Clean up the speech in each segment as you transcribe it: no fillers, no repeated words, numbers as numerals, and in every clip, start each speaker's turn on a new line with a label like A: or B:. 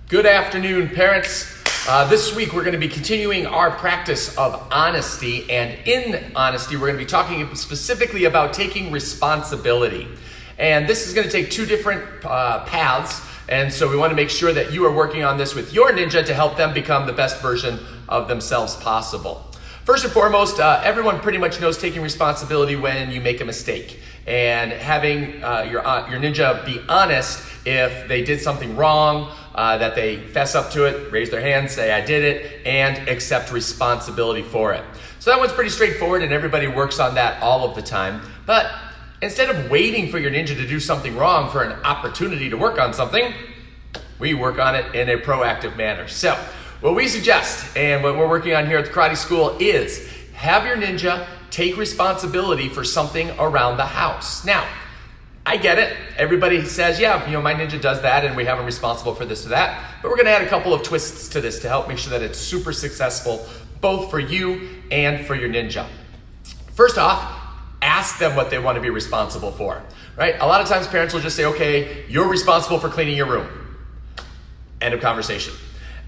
A: Good afternoon, parents. This week we're going to be continuing our practice of honesty, and in honesty we're going to be talking specifically about taking responsibility. And this is going to take two different paths, and so we want to make sure that you are working on this with your ninja to help them become the best version of themselves possible. First and foremost, everyone pretty much knows taking responsibility when you make a mistake, and having your ninja be honest if they did something wrong, that they fess up to it, raise their hand, say I did it, and accept responsibility for it. So that one's pretty straightforward, and everybody works on that all of the time. But instead of waiting for your ninja to do something wrong for an opportunity to work on something, we work on it in a proactive manner. So what we suggest, and what we're working on here at the karate school, is have your ninja take responsibility for something around the house. Now, I get it. Everybody says, yeah, my ninja does that and we have him responsible for this or that. But we're going to add a couple of twists to this to help make sure that it's super successful, both for you and for your ninja. First off, ask them what they want to be responsible for, right? A lot of times parents will just say, okay, you're responsible for cleaning your room. End of conversation.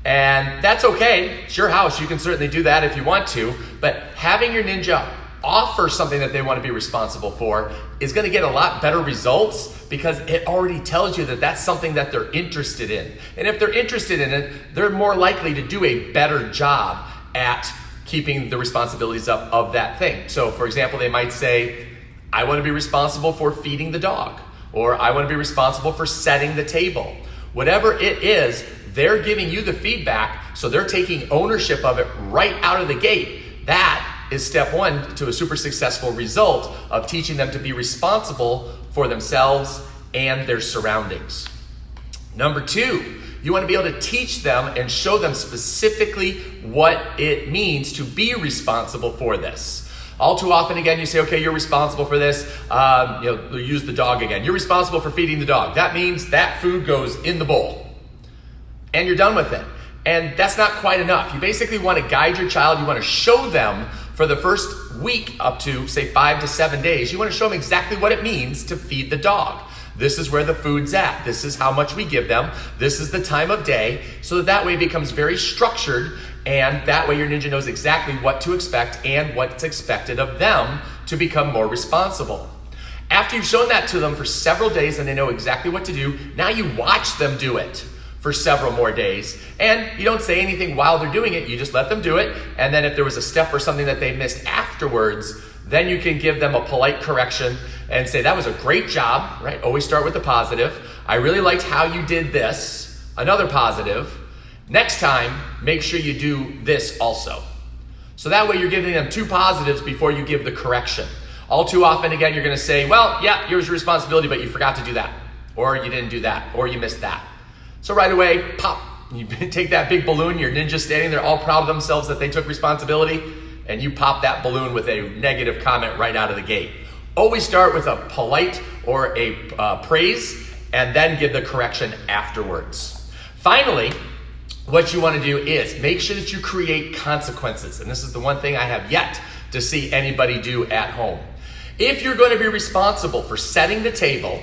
A: And that's okay. It's your house. You can certainly do that if you want to. But having your ninja offer something that they want to be responsible for is going to get a lot better results, because it already tells you that that's something that they're interested in. And if they're interested in it, they're more likely to do a better job at keeping the responsibilities up of that thing. So for example, they might say, I want to be responsible for feeding the dog, or I want to be responsible for setting the table. Whatever it is, they're giving you the feedback, so they're taking ownership of it right out of the gate. That is step one to a super successful result of teaching them to be responsible for themselves and their surroundings. Number two, you want to be able to teach them and show them specifically what it means to be responsible for this. All too often, again, you say, okay, you're responsible for this. Use the dog again. You're responsible for feeding the dog. That means that food goes in the bowl. And you're done with it. And that's not quite enough. You basically want to guide your child. You want to show them for the first week up to, say, 5 to 7 days. You want to show them exactly what it means to feed the dog. This is where the food's at. This is how much we give them. This is the time of day. So that way it becomes very structured, and that way your ninja knows exactly what to expect and what's expected of them to become more responsible. After you've shown that to them for several days and they know exactly what to do, now you watch them do it for several more days. And you don't say anything while they're doing it, you just let them do it. And then if there was a step or something that they missed afterwards, then you can give them a polite correction and say, that was a great job, right? Always start with the positive. I really liked how you did this. Another positive. Next time, make sure you do this also. So that way you're giving them two positives before you give the correction. All too often, again, you're gonna say, well, yeah, here's your responsibility, but you forgot to do that. Or you didn't do that, or you missed that. So right away, pop, you take that big balloon, your ninja standing there all proud of themselves that they took responsibility, and you pop that balloon with a negative comment right out of the gate. Always start with a polite or a praise, and then give the correction afterwards. Finally, what you want to do is make sure that you create consequences. And this is the one thing I have yet to see anybody do at home. If you're going to be responsible for setting the table,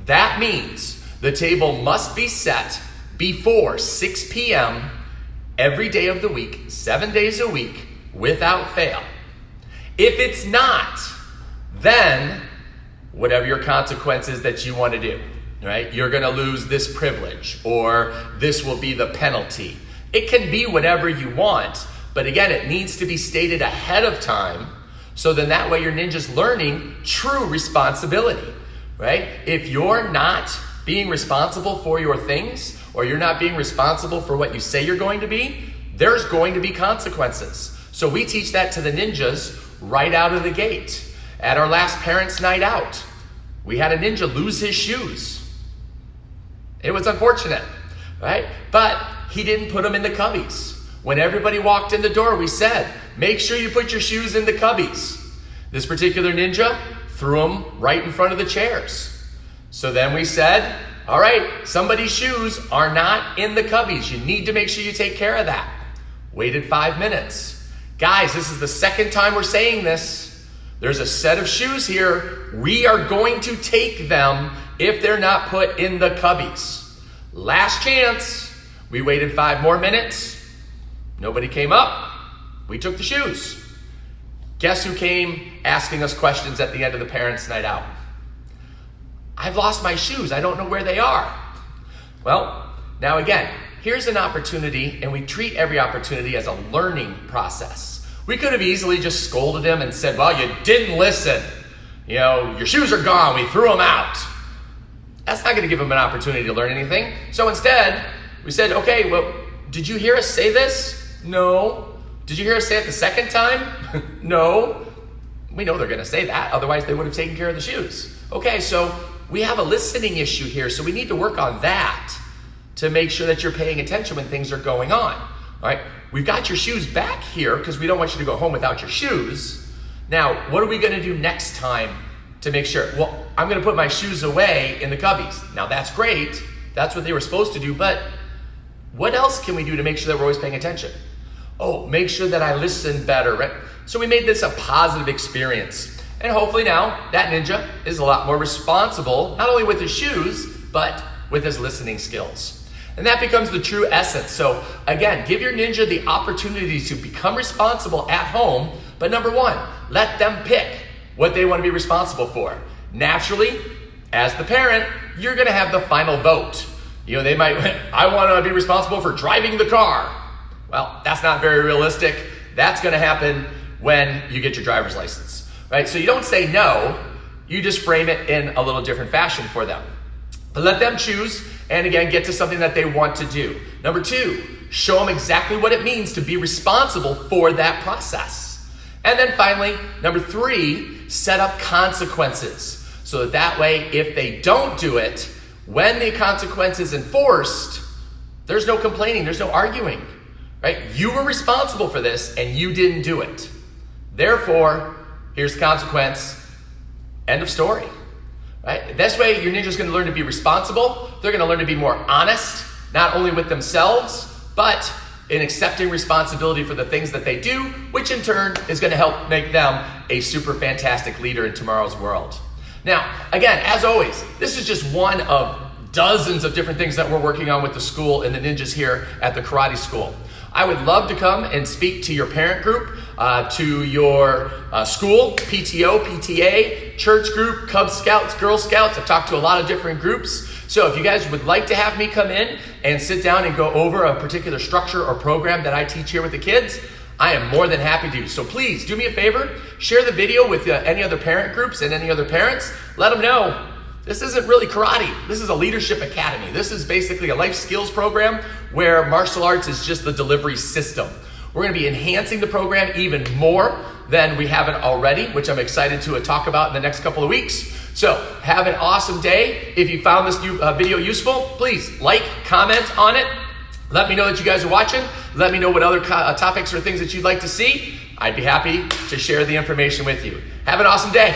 A: that means the table must be set before 6 p.m. every day of the week, 7 days a week, without fail. If it's not, then whatever your consequences that you want to do, right? You're going to lose this privilege, or this will be the penalty. It can be whatever you want, but again, it needs to be stated ahead of time, so then that way your ninja's learning true responsibility, right? If you're not being responsible for your things, or you're not being responsible for what you say you're going to be, there's going to be consequences. So we teach that to the ninjas right out of the gate. At our last parents' night out, we had a ninja lose his shoes. It was unfortunate, right? But he didn't put them in the cubbies. When everybody walked in the door, we said, make sure you put your shoes in the cubbies. This particular ninja threw them right in front of the chairs. So then we said, all right, somebody's shoes are not in the cubbies. You need to make sure you take care of that. Waited 5 minutes. Guys, this is the second time we're saying this. There's a set of shoes here. We are going to take them if they're not put in the cubbies. Last chance. We waited 5 more minutes. Nobody came up. We took the shoes. Guess who came asking us questions at the end of the parents' night out? I've lost my shoes. I don't know where they are. Well, now again, here's an opportunity, and we treat every opportunity as a learning process. We could have easily just scolded him and said, well, you didn't listen. You know, your shoes are gone. We threw them out. That's not going to give him an opportunity to learn anything. So instead, we said, okay, well, did you hear us say this? No. Did you hear us say it the second time? No. We know they're going to say that. Otherwise, they would have taken care of the shoes. Okay, so we have a listening issue here. So we need to work on that to make sure that you're paying attention when things are going on. All right, we've got your shoes back here because we don't want you to go home without your shoes. Now, what are we going to do next time to make sure? Well, I'm going to put my shoes away in the cubbies. Now, that's great. That's what they were supposed to do. But what else can we do to make sure that we're always paying attention? Oh, make sure that I listen better, right? So we made this a positive experience. And hopefully now that ninja is a lot more responsible, not only with his shoes, but with his listening skills. And that becomes the true essence. So again, give your ninja the opportunity to become responsible at home. But number one, let them pick what they want to be responsible for. Naturally, as the parent, you're going to have the final vote. You know, they might, I want to be responsible for driving the car. Well, that's not very realistic. That's going to happen when you get your driver's license, right? So you don't say no, you just frame it in a little different fashion for them. But let them choose, and again, get to something that they want to do. Number two, show them exactly what it means to be responsible for that process. And then finally, number three, set up consequences. So that way, if they don't do it, when the consequence is enforced, there's no complaining, there's no arguing. Right? You were responsible for this and you didn't do it. Therefore, here's the consequence. End of story. Right? This way, your ninja's going to learn to be responsible. They're going to learn to be more honest, not only with themselves, but in accepting responsibility for the things that they do, which in turn is going to help make them a super fantastic leader in tomorrow's world. Now, again, as always, this is just one of dozens of different things that we're working on with the school and the ninjas here at the karate school. I would love to come and speak to your parent group, to your school, PTO, PTA, church group, Cub Scouts, Girl Scouts. I've talked to a lot of different groups. So if you guys would like to have me come in and sit down and go over a particular structure or program that I teach here with the kids, I am more than happy to. So please do me a favor, share the video with any other parent groups and any other parents. Let them know this isn't really karate. This is a leadership academy. This is basically a life skills program where martial arts is just the delivery system. We're going to be enhancing the program even more than we haven't already, which I'm excited to talk about in the next couple of weeks. So have an awesome day. If you found this new video useful, please like, comment on it. Let me know that you guys are watching. Let me know what other topics or things that you'd like to see. I'd be happy to share the information with you. Have an awesome day.